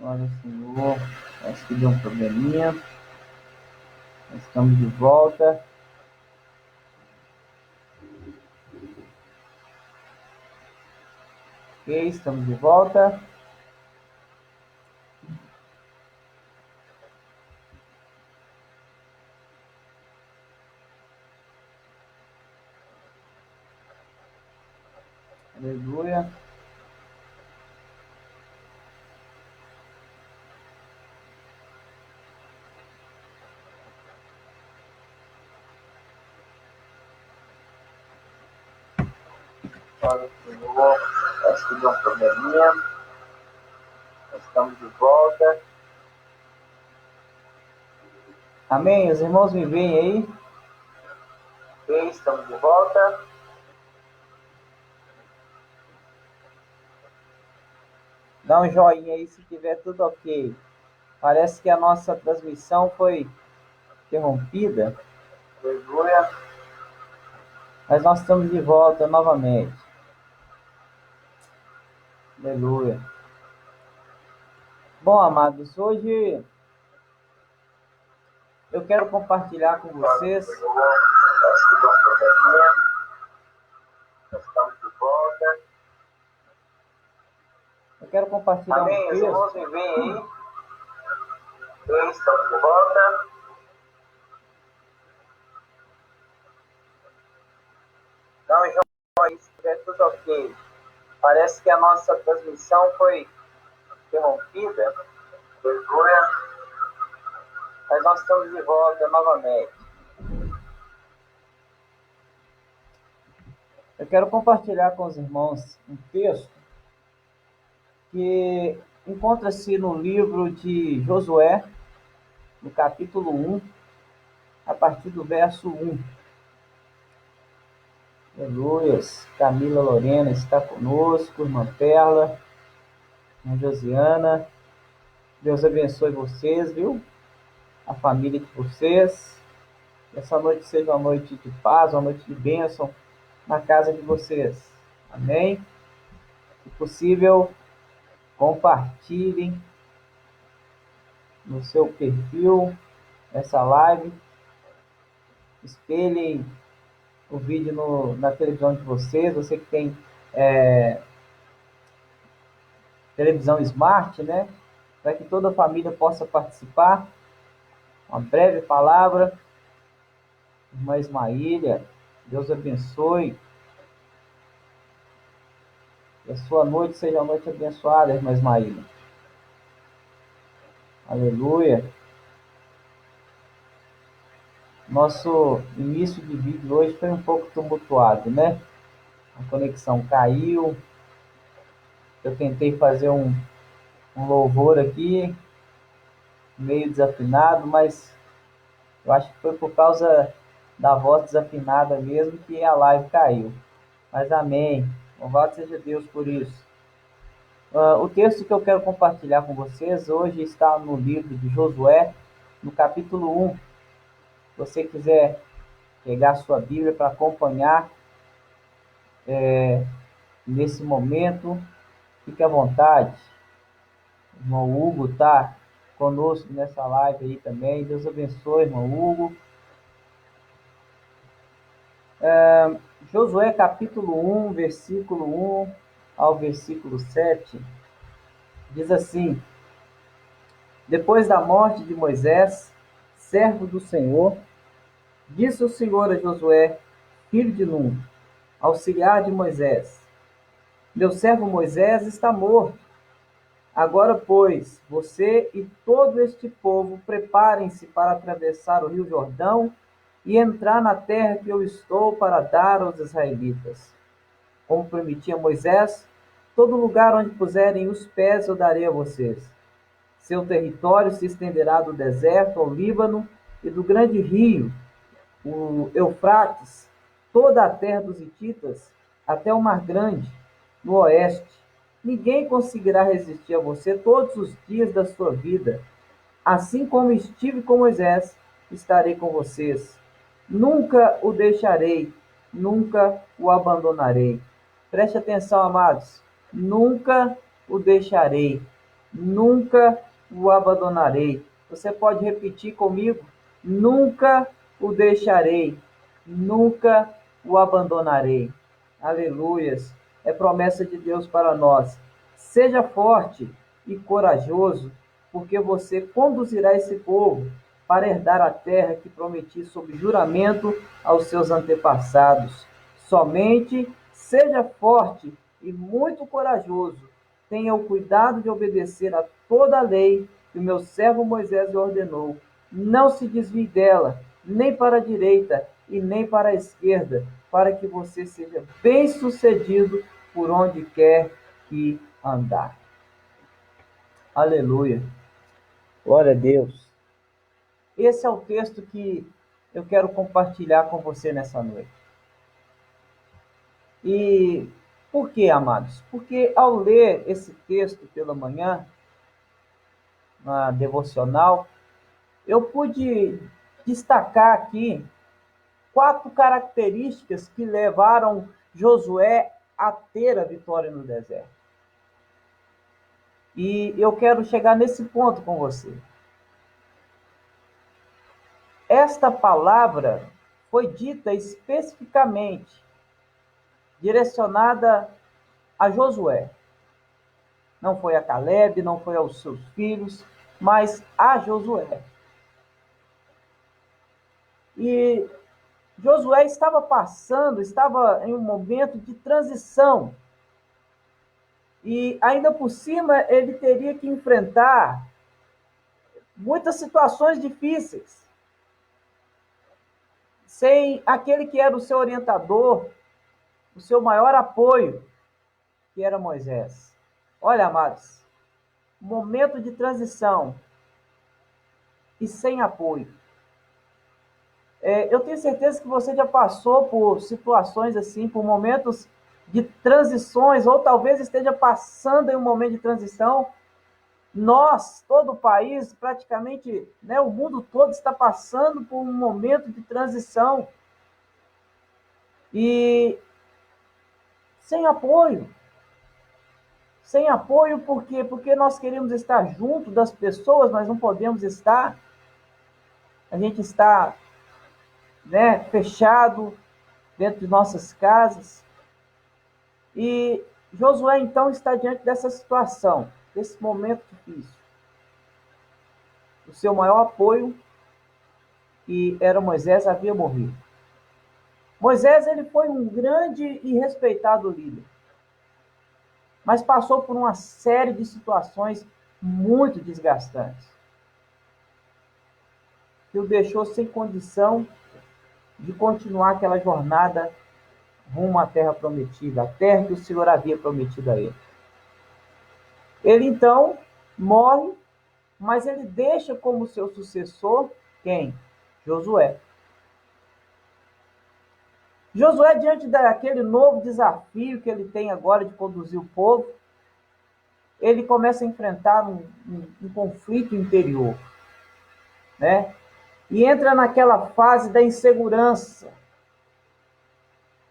Olha, Senhor, acho que deu um probleminha. Estamos de volta. Ok, estamos de volta. Aleluia. Olha, Senhor, acho que deu um probleminha. Estamos de volta. Amém? Os irmãos me veem aí? Ok, estamos de volta. Dá um joinha aí se tiver tudo ok. Parece que a nossa transmissão foi interrompida. Aleluia. Mas nós estamos de volta novamente. Aleluia. Bom, amados, hoje eu quero compartilhar com vocês. Acho que deu um probleminha. Estamos de volta. Eu quero compartilhar um texto. Os irmãos me veem aí? Estamos de volta. Dá um joinha se tiver tudo ok. Parece que a nossa transmissão foi interrompida. Aleluia. Mas nós estamos de volta novamente. Eu quero compartilhar com os irmãos um texto que encontra-se no livro de Josué, no capítulo 1, a partir do verso 1. Aleluia. Camila Lorena está conosco, irmã Perla, irmã Josiana. Deus abençoe vocês, viu? A família de vocês. Essa noite seja uma noite de paz, uma noite de bênção na casa de vocês. Amém? Se possível, compartilhem no seu perfil essa live. Espelhem o vídeo na televisão de vocês. Você que tem televisão smart, né? Para que toda a família possa participar. Uma breve palavra. Irmã Ismaília, Deus abençoe. Que a sua noite seja uma noite abençoada, irmã Ismaília. Aleluia. Nosso início de vídeo hoje foi um pouco tumultuado, né? A conexão caiu. Eu tentei fazer um louvor aqui, meio desafinado, mas eu acho que foi por causa da voz desafinada mesmo que a live caiu. Mas amém. Louvado seja Deus por isso. O texto que eu quero compartilhar com vocês hoje está no livro de Josué, no capítulo 1. Se você quiser pegar a sua Bíblia para acompanhar nesse momento, fique à vontade. O irmão Hugo está conosco nessa live aí também. Deus abençoe, irmão Hugo. Josué capítulo 1, versículo 1 ao versículo 7, diz assim: Depois da morte de Moisés, servo do Senhor, disse o Senhor a Josué, filho de Num, auxiliar de Moisés: Meu servo Moisés está morto. Agora, pois, você e todo este povo preparem-se para atravessar o rio Jordão e entrar na terra que eu estou para dar aos israelitas. Como prometi a Moisés, todo lugar onde puserem os pés eu darei a vocês. Seu território se estenderá do deserto ao Líbano e do grande rio, o Eufrates, toda a terra dos hititas, até o Mar Grande, no oeste. Ninguém conseguirá resistir a você todos os dias da sua vida. Assim como estive com Moisés, estarei com vocês. Nunca o deixarei, nunca o abandonarei. Preste atenção, amados. Nunca o deixarei, nunca o abandonarei. Você pode repetir comigo? Nunca o deixarei, nunca o abandonarei. Aleluias. É promessa de Deus para nós. Seja forte e corajoso, porque você conduzirá esse povo para herdar a terra que prometi sob juramento aos seus antepassados. Somente seja forte e muito corajoso. Tenha o cuidado de obedecer a toda a lei que o meu servo Moisés lhe ordenou. Não se desvie dela, nem para a direita e nem para a esquerda, para que você seja bem-sucedido por onde quer que andar. Aleluia. Glória a Deus. Esse é o texto que eu quero compartilhar com você nessa noite. E por que, amados? Porque ao ler esse texto pela manhã, na devocional, eu pude destacar aqui 4 características que levaram Josué a ter a vitória no deserto. E eu quero chegar nesse ponto com você. Esta palavra foi dita especificamente direcionada a Josué. Não foi a Caleb, não foi aos seus filhos, mas a Josué. E Josué estava em um momento de transição. E ainda por cima ele teria que enfrentar muitas situações difíceis. Sem aquele que era o seu orientador, o seu maior apoio, que era Moisés. Olha, amados, momento de transição e sem apoio. Eu tenho certeza que você já passou por situações assim, por momentos de transições, ou talvez esteja passando em um momento de transição. Nós, todo o país, praticamente, né, o mundo todo está passando por um momento de transição. E sem apoio. Sem apoio por quê? Porque nós queremos estar junto das pessoas, mas não podemos estar. A gente está, né, fechado dentro de nossas casas. E Josué, então, está diante dessa situação, desse momento difícil. O seu maior apoio, que era Moisés, havia morrido. Moisés, ele foi um grande e respeitado líder, mas passou por uma série de situações muito desgastantes, que o deixou sem condição de continuar aquela jornada rumo à terra prometida, a terra que o Senhor havia prometido a ele. Ele então morre, mas ele deixa como seu sucessor quem? Josué. Josué, diante daquele novo desafio que ele tem agora de conduzir o povo, ele começa a enfrentar um conflito interior, né? E entra naquela fase da insegurança.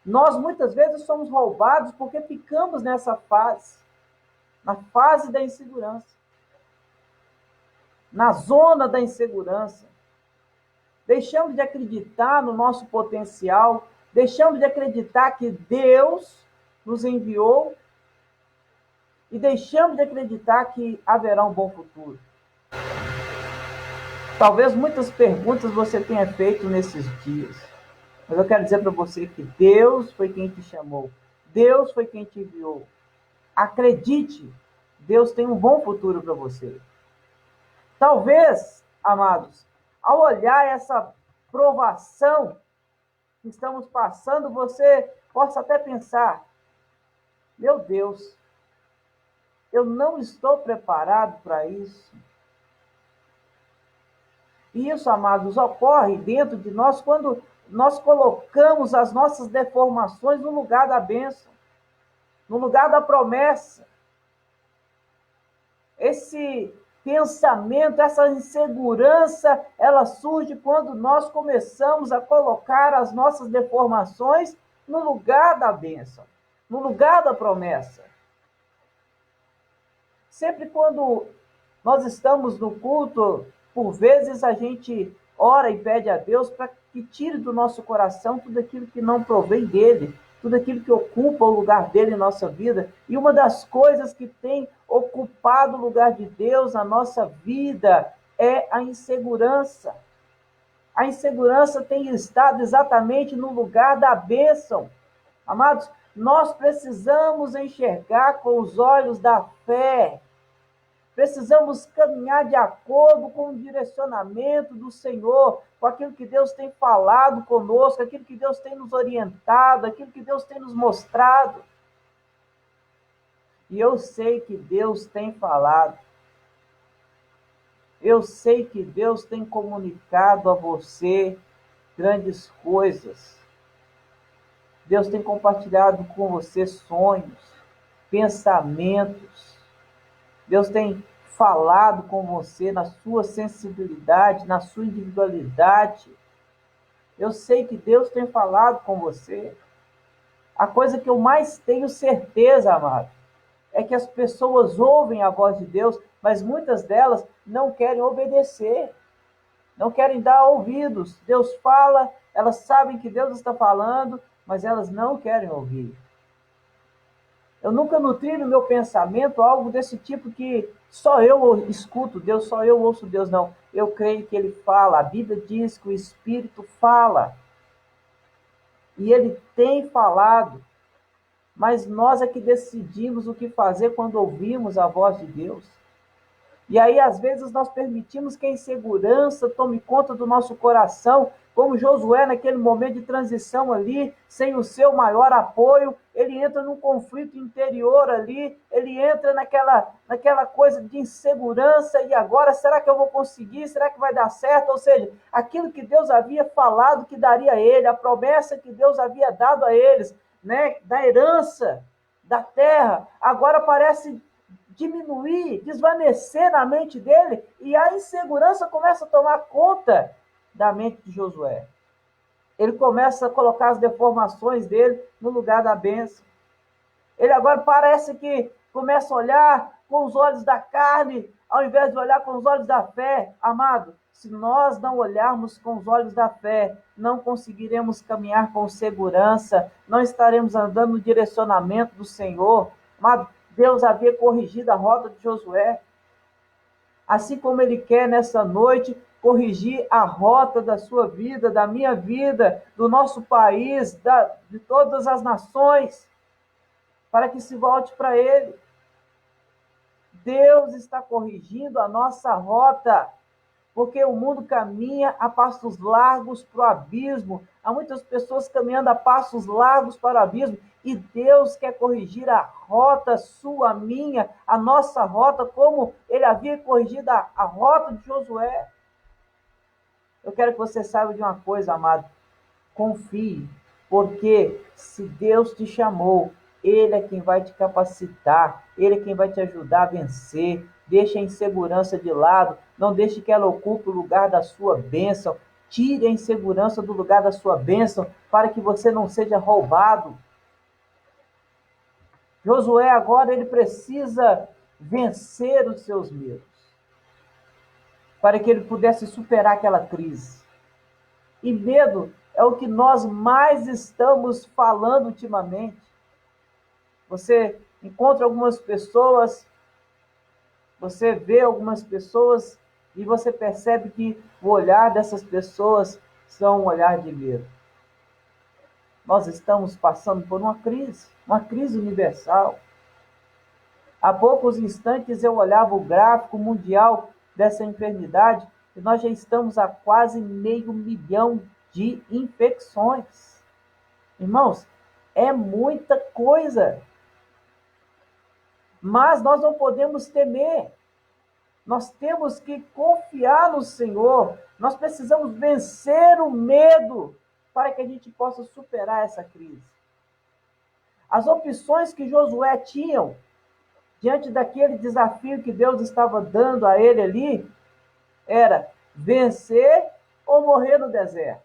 Nós muitas vezes somos roubados porque ficamos nessa fase, na fase da insegurança, na zona da insegurança. Deixamos de acreditar no nosso potencial, deixamos de acreditar que Deus nos enviou e deixamos de acreditar que haverá um bom futuro. Talvez muitas perguntas você tenha feito nesses dias, mas eu quero dizer para você que Deus foi quem te chamou, Deus foi quem te enviou. Acredite, Deus tem um bom futuro para você. Talvez, amados, ao olhar essa provação que estamos passando, você possa até pensar: meu Deus, eu não estou preparado para isso. E isso, amados, ocorre dentro de nós quando nós colocamos as nossas deformações no lugar da bênção, no lugar da promessa. Esse pensamento, essa insegurança, ela surge quando nós começamos a colocar as nossas deformações no lugar da bênção, no lugar da promessa. Sempre quando nós estamos no culto, por vezes a gente ora e pede a Deus para que tire do nosso coração tudo aquilo que não provém dele, tudo aquilo que ocupa o lugar dele em nossa vida. E uma das coisas que tem ocupado o lugar de Deus na nossa vida é a insegurança. A insegurança tem estado exatamente no lugar da bênção. Amados, nós precisamos enxergar com os olhos da fé. Precisamos caminhar de acordo com o direcionamento do Senhor, com aquilo que Deus tem falado conosco, aquilo que Deus tem nos orientado, aquilo que Deus tem nos mostrado. E eu sei que Deus tem falado. Eu sei que Deus tem comunicado a você grandes coisas. Deus tem compartilhado com você sonhos, pensamentos. Deus tem falado com você na sua sensibilidade, na sua individualidade. Eu sei que Deus tem falado com você. A coisa que eu mais tenho certeza, amado, é que as pessoas ouvem a voz de Deus, mas muitas delas não querem obedecer, não querem dar ouvidos. Deus fala, elas sabem que Deus está falando, mas elas não querem ouvir. Eu nunca nutri no meu pensamento algo desse tipo que só eu escuto Deus, só eu ouço Deus, não. Eu creio que Ele fala, a Bíblia diz que o Espírito fala. E Ele tem falado. Mas nós é que decidimos o que fazer quando ouvimos a voz de Deus. E aí, às vezes, nós permitimos que a insegurança tome conta do nosso coração, como Josué, naquele momento de transição ali, sem o seu maior apoio, ele entra num conflito interior ali, ele entra naquela coisa de insegurança, e agora, será que eu vou conseguir? Será que vai dar certo? Ou seja, aquilo que Deus havia falado que daria a ele, a promessa que Deus havia dado a eles, né, da herança, da terra, agora parece diminuir, desvanecer na mente dele, e a insegurança começa a tomar conta da mente de Josué. Ele começa a colocar as deformações dele no lugar da bênção. Ele agora parece que começa a olhar com os olhos da carne, ao invés de olhar com os olhos da fé. Amado, se nós não olharmos com os olhos da fé, não conseguiremos caminhar com segurança, não estaremos andando no direcionamento do Senhor. Amado, Deus havia corrigido a rota de Josué, assim como Ele quer nessa noite corrigir a rota da sua vida, da minha vida, do nosso país, de todas as nações, para que se volte para Ele. Deus está corrigindo a nossa rota, porque o mundo caminha a passos largos para o abismo. Há muitas pessoas caminhando a passos largos para o abismo, e Deus quer corrigir a rota sua, minha, a nossa rota, como Ele havia corrigido a rota de Josué. Eu quero que você saiba de uma coisa, amado. Confie, porque se Deus te chamou, Ele é quem vai te capacitar, Ele é quem vai te ajudar a vencer. Deixe a insegurança de lado, não deixe que ela ocupe o lugar da sua bênção. Tire a insegurança do lugar da sua bênção, para que você não seja roubado. Josué agora ele precisa vencer os seus medos, para que ele pudesse superar aquela crise. E medo é o que nós mais estamos falando ultimamente. Você encontra algumas pessoas, você vê algumas pessoas e você percebe que o olhar dessas pessoas são um olhar de medo. Nós estamos passando por uma crise universal. Há poucos instantes eu olhava o gráfico mundial dessa enfermidade e nós já estamos a quase 500 milhões de infecções. Irmãos, é muita coisa. Mas nós não podemos temer. Nós temos que confiar no Senhor. Nós precisamos vencer o medo para que a gente possa superar essa crise. As opções que Josué tinha diante daquele desafio que Deus estava dando a ele ali era vencer ou morrer no deserto.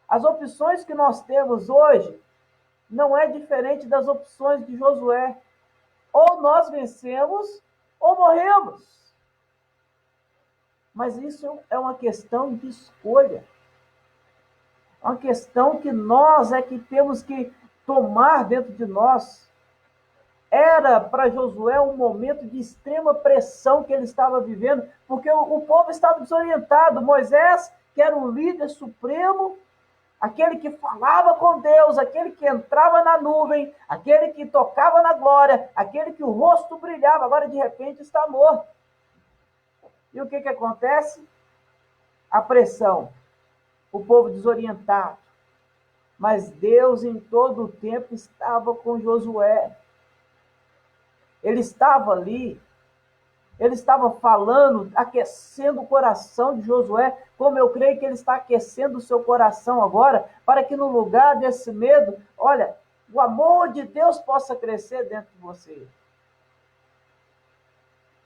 As opções que nós temos hoje não é diferente das opções de Josué. Ou nós vencemos, ou morremos. Mas isso é uma questão de escolha. É uma questão que nós é que temos que tomar dentro de nós. Era para Josué um momento de extrema pressão que ele estava vivendo, porque o povo estava desorientado. Moisés, que era o líder supremo, aquele que falava com Deus, aquele que entrava na nuvem, aquele que tocava na glória, aquele que o rosto brilhava, agora de repente está morto. E o que acontece? A pressão, o povo desorientado. Mas Deus em todo o tempo estava com Josué. Ele estava ali, ele estava falando, aquecendo o coração de Josué, como eu creio que ele está aquecendo o seu coração agora, para que no lugar desse medo, olha, o amor de Deus possa crescer dentro de você.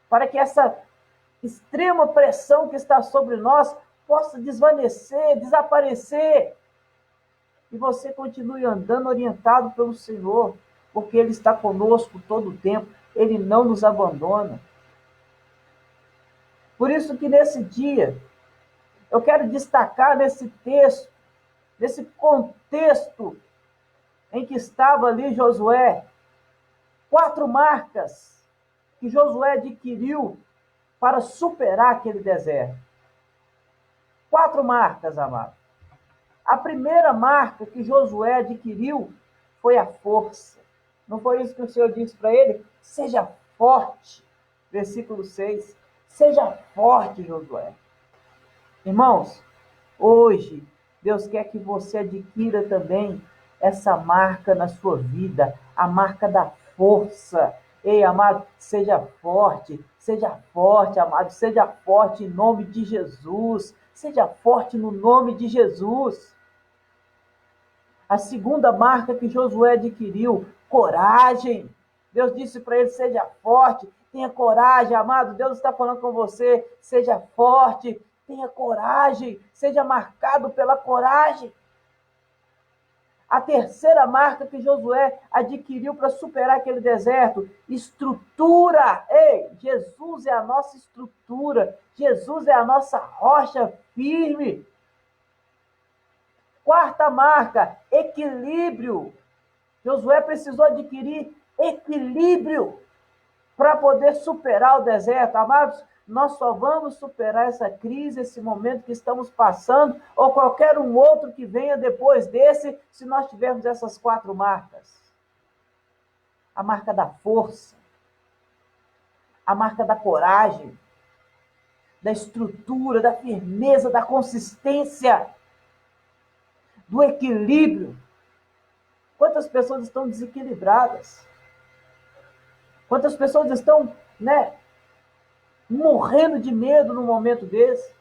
Para que essa extrema pressão que está sobre nós possa desvanecer, desaparecer. E você continue andando orientado pelo Senhor, porque Ele está conosco todo o tempo. Ele não nos abandona. Por isso que nesse dia, eu quero destacar nesse texto, nesse contexto em que estava ali Josué, 4 marcas que Josué adquiriu para superar aquele deserto. 4 marcas, amado. A primeira marca que Josué adquiriu foi a força. Não foi isso que o Senhor disse para ele? Seja forte. Versículo 6. Seja forte, Josué. Irmãos, hoje, Deus quer que você adquira também essa marca na sua vida, a marca da força. Ei, amado, seja forte, amado, seja forte em nome de Jesus. Seja forte no nome de Jesus. A segunda marca que Josué adquiriu, coragem. Deus disse para ele, seja forte, tenha coragem, amado. Deus está falando com você, seja forte, tenha coragem, seja marcado pela coragem. A terceira marca que Josué adquiriu para superar aquele deserto, estrutura. Ei, Jesus é a nossa estrutura, Jesus é a nossa rocha firme. Quarta marca, equilíbrio. Josué precisou adquirir equilíbrio para poder superar o deserto. Amados, nós só vamos superar essa crise, esse momento que estamos passando, ou qualquer um outro que venha depois desse, se nós tivermos essas 4 marcas. A marca da força, a marca da coragem, da estrutura, da firmeza, da consistência, do equilíbrio. Quantas pessoas estão desequilibradas? Quantas pessoas estão, morrendo de medo num momento desse?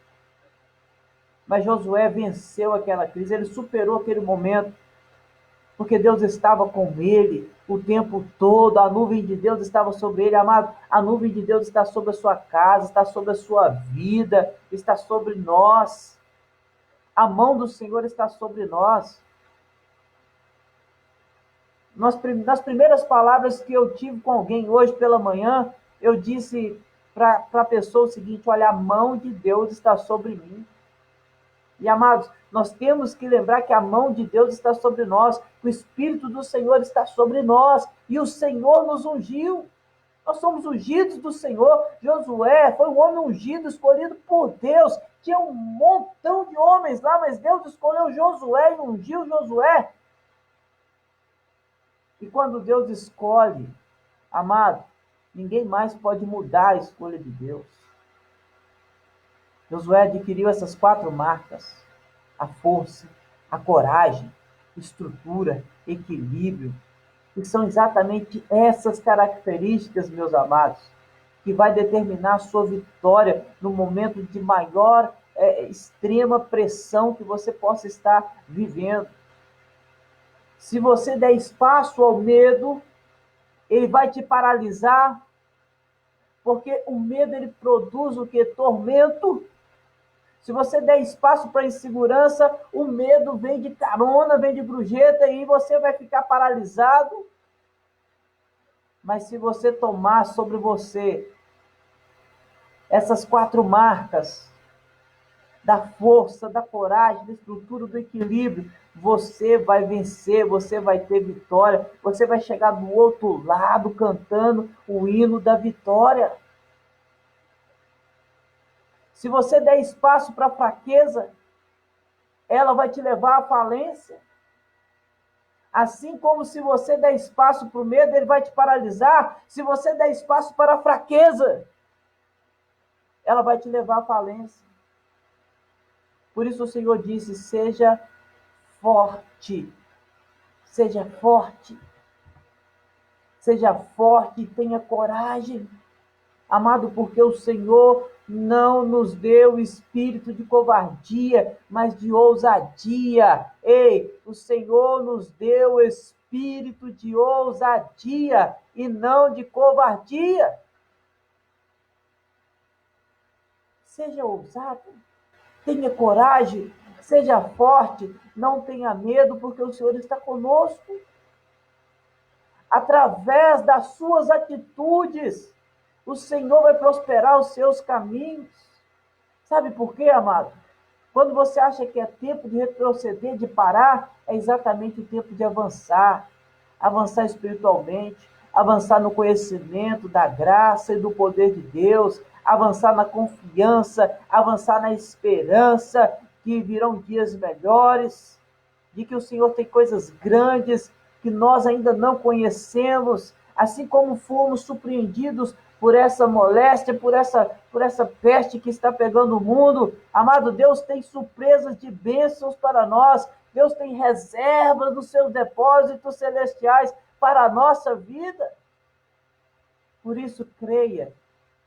Mas Josué venceu aquela crise, ele superou aquele momento, porque Deus estava com ele o tempo todo, a nuvem de Deus estava sobre ele, amado, a nuvem de Deus está sobre a sua casa, está sobre a sua vida, está sobre nós, a mão do Senhor está sobre nós. Nas primeiras palavras que eu tive com alguém hoje pela manhã, eu disse para a pessoa o seguinte, olha, a mão de Deus está sobre mim. E, amados, nós temos que lembrar que a mão de Deus está sobre nós, que o Espírito do Senhor está sobre nós, e o Senhor nos ungiu. Nós somos ungidos do Senhor. Josué foi um homem ungido, escolhido por Deus. Tinha um montão de homens lá, mas Deus escolheu Josué e ungiu Josué. E quando Deus escolhe, amado, ninguém mais pode mudar a escolha de Deus. Josué adquiriu essas 4 marcas: a força, a coragem, estrutura, equilíbrio. E são exatamente essas características, meus amados, que vai determinar a sua vitória no momento de maior, extrema pressão que você possa estar vivendo. Se você der espaço ao medo, ele vai te paralisar, porque o medo ele produz o quê? Tormento. Se você der espaço para a insegurança, o medo vem de carona, vem de grujeta e você vai ficar paralisado. Mas se você tomar sobre você essas 4 marcas da força, da coragem, da estrutura, do equilíbrio, você vai vencer, você vai ter vitória, você vai chegar do outro lado cantando o hino da vitória. Se você der espaço para a fraqueza, ela vai te levar à falência. Assim como se você der espaço para o medo, ele vai te paralisar. Se você der espaço para a fraqueza, ela vai te levar à falência. Por isso o Senhor disse, seja forte. Seja forte. Seja forte e tenha coragem. Amado, porque o Senhor não nos deu espírito de covardia, mas de ousadia. Ei, o Senhor nos deu espírito de ousadia e não de covardia. Seja ousado, tenha coragem, seja forte, não tenha medo, porque o Senhor está conosco. Através das suas atitudes, o Senhor vai prosperar os seus caminhos. Sabe por quê, amado? Quando você acha que é tempo de retroceder, de parar, é exatamente o tempo de avançar. Avançar espiritualmente, avançar no conhecimento da graça e do poder de Deus, avançar na confiança, avançar na esperança que virão dias melhores, de que o Senhor tem coisas grandes que nós ainda não conhecemos, assim como fomos surpreendidos por essa moléstia, por essa peste que está pegando o mundo. Amado, Deus tem surpresas de bênçãos para nós. Deus tem reservas nos seus depósitos celestiais para a nossa vida. Por isso, creia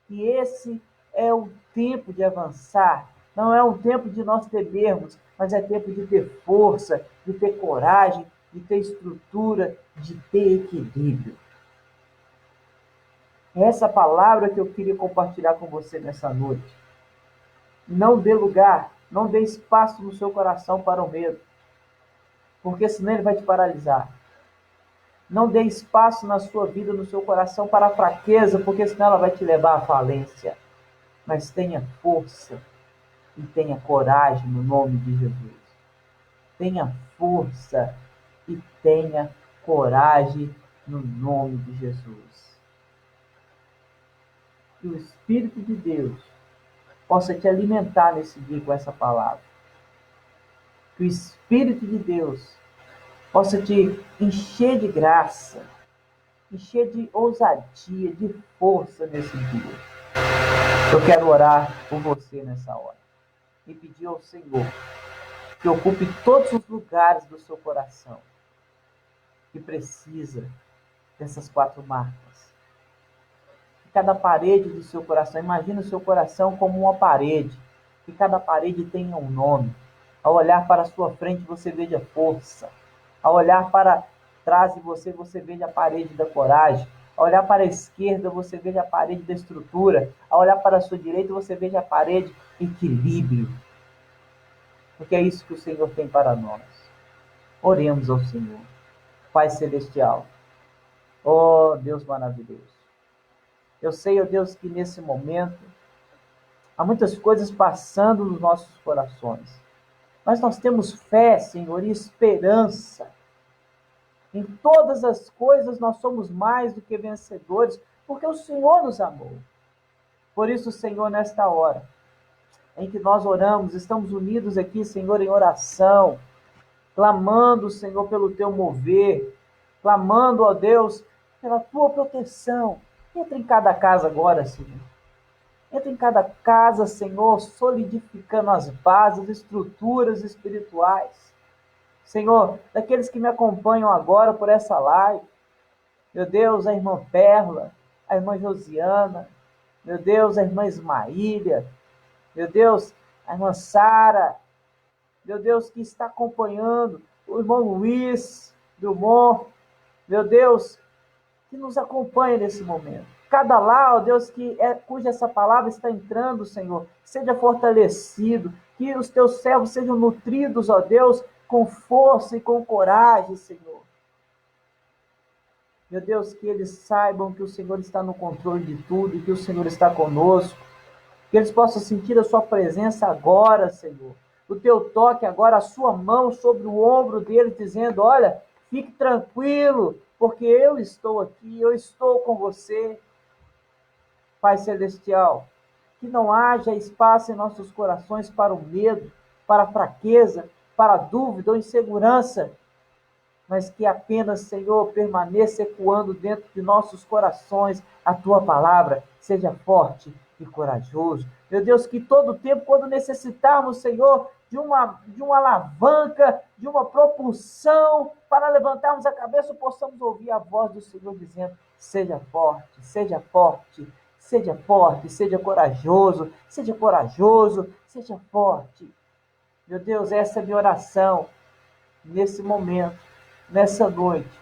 que esse é o tempo de avançar. Não é um tempo de nós temermos, mas é tempo de ter força, de ter coragem, de ter estrutura, de ter equilíbrio. É essa palavra que eu queria compartilhar com você nessa noite. Não dê lugar, não dê espaço no seu coração para o medo, porque senão ele vai te paralisar. Não dê espaço na sua vida, no seu coração para a fraqueza, porque senão ela vai te levar à falência. Mas tenha força e tenha coragem no nome de Jesus. Tenha força e tenha coragem no nome de Jesus. Que o Espírito de Deus possa te alimentar nesse dia com essa palavra. Que o Espírito de Deus possa te encher de graça, encher de ousadia, de força nesse dia. Eu quero orar por você nessa hora e pedir ao Senhor que ocupe todos os lugares do seu coração que precisa dessas 4 marcas. Cada parede do seu coração, imagina o seu coração como uma parede, que cada parede tenha um nome. Ao olhar para a sua frente, você veja força. Ao olhar para trás de você, você veja a parede da coragem. Ao olhar para a esquerda, você veja a parede da estrutura. Ao olhar para a sua direita, você veja a parede equilíbrio. Porque é isso que o Senhor tem para nós. Oremos ao Senhor. Pai Celestial. Oh, Deus maravilhoso. Eu sei, ó Deus, que nesse momento há muitas coisas passando nos nossos corações. Mas nós temos fé, Senhor, e esperança. Em todas as coisas nós somos mais do que vencedores, porque o Senhor nos amou. Por isso, Senhor, nesta hora em que nós oramos, estamos unidos aqui, Senhor, em oração, clamando, Senhor, pelo teu mover, clamando, ó Deus, pela tua proteção. Entra em cada casa agora, Senhor. Entra em cada casa, Senhor, solidificando as bases, estruturas espirituais. Senhor, daqueles que me acompanham agora por essa live, meu Deus, a irmã Perla, a irmã Josiana, meu Deus, a irmã Ismaília, meu Deus, a irmã Sara, meu Deus, que está acompanhando, o irmão Luiz, Drummond, meu Deus, que nos acompanha nesse momento. Cada lá, ó Deus, cuja essa palavra está entrando, Senhor, seja fortalecido, que os teus servos sejam nutridos, ó Deus, com força e com coragem, Senhor. Meu Deus, que eles saibam que o Senhor está no controle de tudo, que o Senhor está conosco, que eles possam sentir a sua presença agora, Senhor. O teu toque agora, a sua mão sobre o ombro deles, dizendo: olha, fique tranquilo, porque eu estou aqui, eu estou com você. Pai Celestial, que não haja espaço em nossos corações para o medo, para a fraqueza, para a dúvida ou insegurança, mas que apenas, Senhor, permaneça ecoando dentro de nossos corações a tua palavra, seja forte e corajoso. Meu Deus, que todo o tempo, quando necessitarmos, Senhor, de uma alavanca, de uma propulsão para levantarmos a cabeça, possamos ouvir a voz do Senhor dizendo: seja forte, seja forte, seja forte, seja corajoso, seja corajoso, seja forte. Meu Deus, essa é a minha oração nesse momento, nessa noite,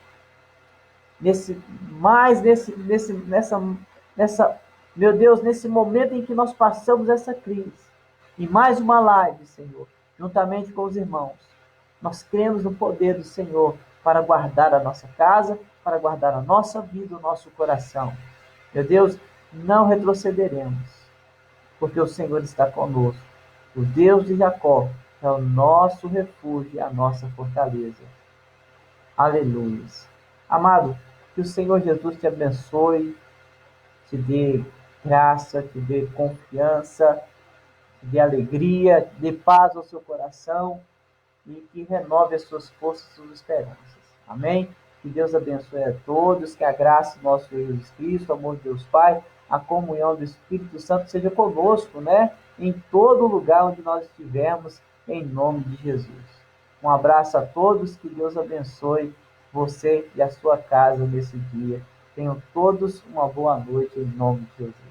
nessa, meu Deus, nesse momento em que nós passamos essa crise. E mais uma live, Senhor, juntamente com os irmãos. Nós cremos no poder do Senhor para guardar a nossa casa, para guardar a nossa vida, o nosso coração. Meu Deus, não retrocederemos, porque o Senhor está conosco. O Deus de Jacó é o nosso refúgio e a nossa fortaleza. Aleluia. Amado, que o Senhor Jesus te abençoe, te dê graça, te dê confiança, te dê alegria, te dê paz ao seu coração e que renove as suas forças e suas esperanças. Amém? Que Deus abençoe a todos, que a graça do nosso Senhor Jesus Cristo, o amor de Deus Pai, a comunhão do Espírito Santo seja conosco, né? Em todo lugar onde nós estivermos, em nome de Jesus. Um abraço a todos, que Deus abençoe você e a sua casa nesse dia. Tenham todos uma boa noite, em nome de Jesus.